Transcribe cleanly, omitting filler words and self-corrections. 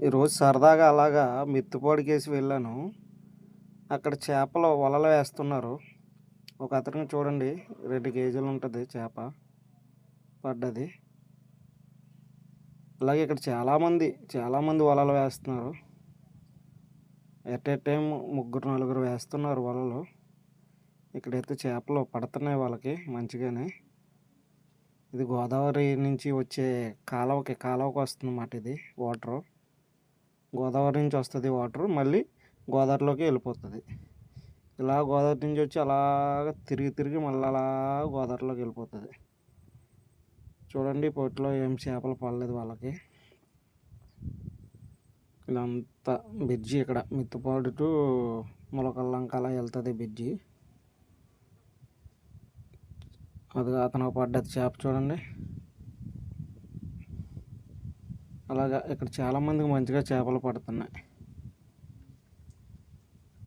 ఈరోజు సరదాగా అలాగా మిత్తిపాడుకేసి వెళ్ళాను. అక్కడ చేపలు వలలు వేస్తున్నారు. ఒక అతనికి చూడండి 2 కేజీలు ఉంటది చేప పడ్డది. అలాగే ఇక్కడ చాలామంది వలలు వేస్తున్నారు. ఎట్ ఏ టైమ్ ముగ్గురు, నలుగురు వేస్తున్నారు వలలు. ఇక్కడైతే చేపలు పడుతున్నాయి వాళ్ళకి మంచిగానే. ఇది గోదావరి నుంచి వచ్చే కాలువకి వస్తుందన్నమాట ఇది వాటరు. గోదావరి నుంచి వస్తది వాటరు. మళ్ళీ గోదావరిలోకి వెళ్ళిపోతది. ఇలా గోదావరి నుంచి వచ్చి అలాగ తిరిగి మళ్ళీ అలా గోదావరిలోకి వెళ్ళిపోతది. చూడండి పొట్టులో ఏం చేపలు పడలేదు వాళ్ళకి. ఇదంతా బ్రిడ్జి ఇక్కడ మిత్తిపాడు టు మొలకల్లంక అలా వెళ్తుంది బ్రిడ్జి. అది అతను పడ్డది చేప చూడండి. అలాగా ఇక్కడ చాలామందికి మంచిగా చేపలు పడుతున్నాయి.